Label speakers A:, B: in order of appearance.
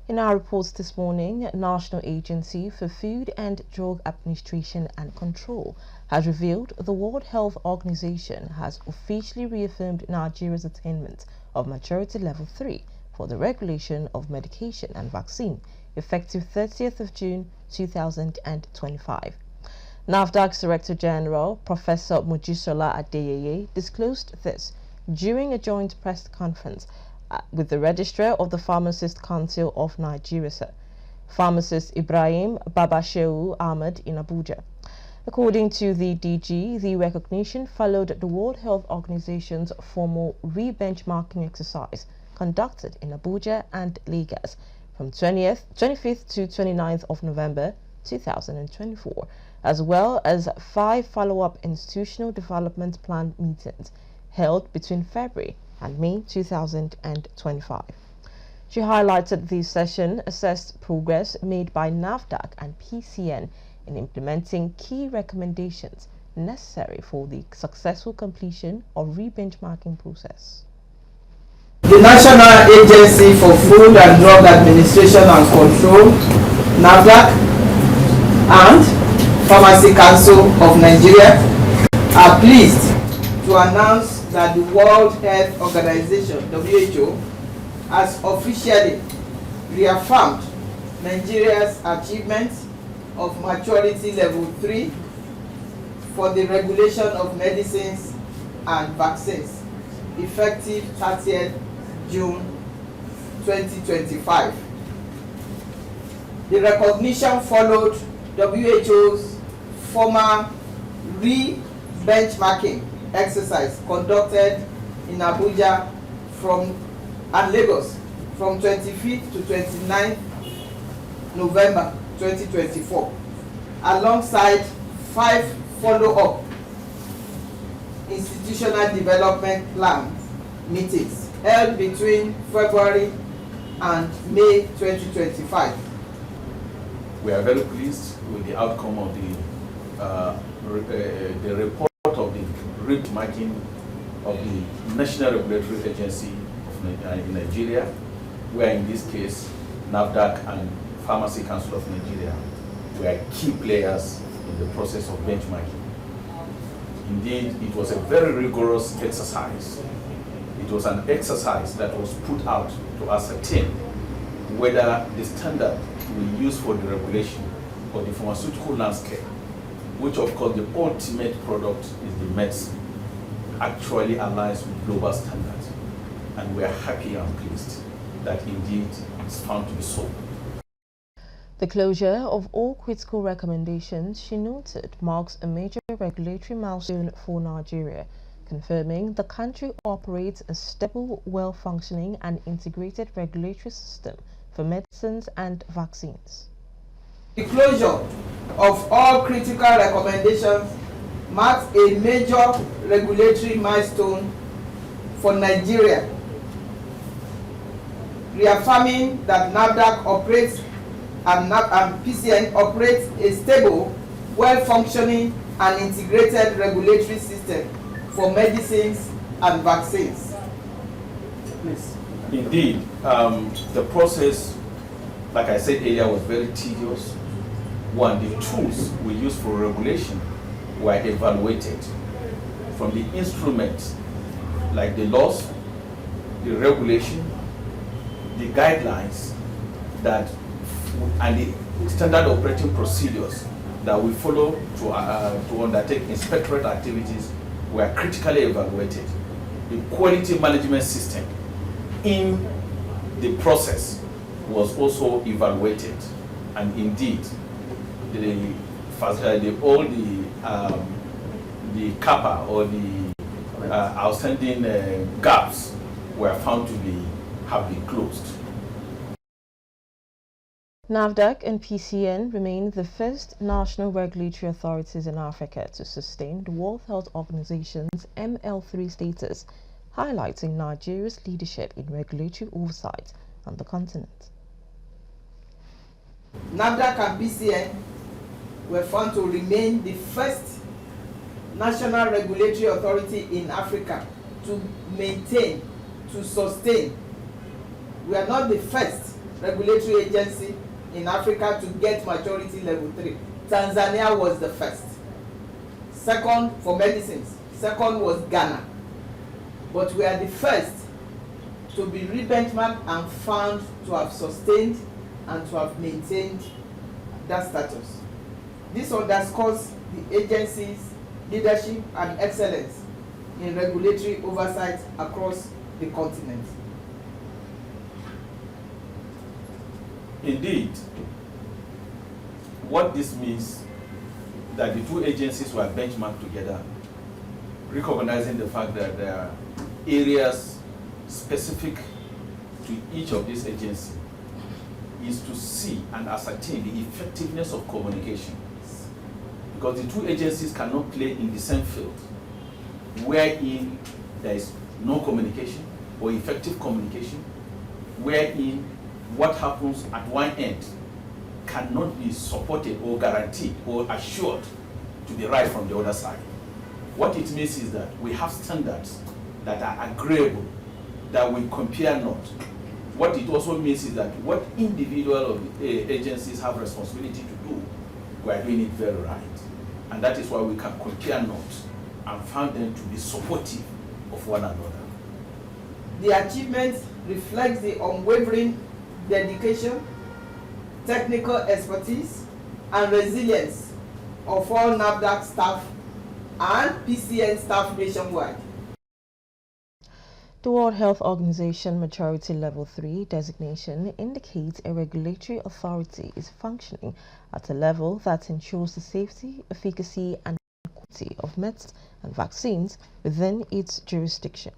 A: In our reports this morning, National Agency for Food and Drug Administration and Control has revealed the World Health Organization has officially reaffirmed Nigeria's attainment of Maturity Level 3 for the regulation of medication and vaccine, effective 30th of June 2025. NAFDAC's Director General, Professor Mojisola Adeyeye, disclosed this during a joint press conference with the registrar of the Pharmacists Council of Nigeria, Pharmacist Ibrahim Babashehu Ahmed in Abuja. According to the DG, the recognition followed the World Health Organization's formal re-benchmarking exercise conducted in Abuja and Lagos from 25th to 29th of November 2024, as well as 5 follow-up institutional development plan meetings held between February and May 2025. She highlighted the session assessed progress made by NAFDAC and PCN in implementing key recommendations necessary for the successful completion of re-benchmarking process.
B: The National Agency for Food and Drug Administration and Control, NAFDAC, and Pharmacists Council of Nigeria are pleased to announce that the World Health Organization, WHO, has officially reaffirmed Nigeria's achievement of Maturity Level 3 for the regulation of medicines and vaccines, effective 30th June 2025. The recognition followed WHO's former re-benchmarking exercise conducted in Abuja and Lagos from 25th to 29th November 2024, alongside 5 follow-up institutional development plan meetings held between February and May 2025.
C: We are very pleased with the outcome of the report of the benchmarking of the National Regulatory Agency in Nigeria, where in this case NAFDAC and Pharmacists Council of Nigeria were key players in the process of benchmarking. Indeed, it was a very rigorous exercise. It was an exercise that was put out to ascertain whether the standard we use for the regulation of the pharmaceutical landscape, which of course the ultimate product is the medicine, actually aligns with global standards. And we are happy and pleased that indeed it's found to be so.
A: The closure of all critical recommendations, she noted, marks a major regulatory milestone for Nigeria, confirming the country operates a stable, well-functioning and integrated regulatory system for medicines and vaccines.
B: The closure of all critical recommendations marks a major regulatory milestone for Nigeria, reaffirming that NAFDAC operates and PCN operates a stable, well-functioning and integrated regulatory system for medicines and vaccines. Please.
C: Indeed, the process, like I said earlier, was very tedious. One, the tools we use for regulation were evaluated from the instruments like the laws, the regulation, the guidelines and the standard operating procedures that we follow to undertake inspectorate activities were critically evaluated. The quality management system in the process was also evaluated, and indeed the CAPA or the outstanding gaps were found to have been closed.
A: NAFDAC and PCN remain the first national regulatory authorities in Africa to sustain the World Health Organization's ML3 status, highlighting Nigeria's leadership in regulatory oversight on the continent.
B: NAFDAC and PCN were found to remain the first national regulatory authority in Africa to maintain, to sustain. We are not the first, regulatory agency in Africa to get maturity level 3. Tanzania was the first. Second for medicines. Second was Ghana. But we are the first to be re-benchmarked and found to have sustained and to have maintained that status. This underscores the agency's leadership and excellence in regulatory oversight across the continent.
C: Indeed, what this means that the two agencies were benchmarked together, recognizing the fact that there are areas specific to each of these agencies, is to see and ascertain the effectiveness of communication. Because the two agencies cannot play in the same field, wherein there is no communication or effective communication, wherein what happens at one end cannot be supported or guaranteed or assured to be right from the other side. What it means is that we have standards that are agreeable, that we compare not. What it also means is that what individual agencies have responsibility to do, we are doing it very right. And that is why we can compare not and find them to be supportive of one another.
B: The achievement reflects the unwavering dedication, technical expertise, and resilience of all NAFDAC staff and PCN staff nationwide.
A: The World Health Organization Maturity Level 3 designation indicates a regulatory authority is functioning at a level that ensures the safety, efficacy, and quality of medicines and vaccines within its jurisdiction.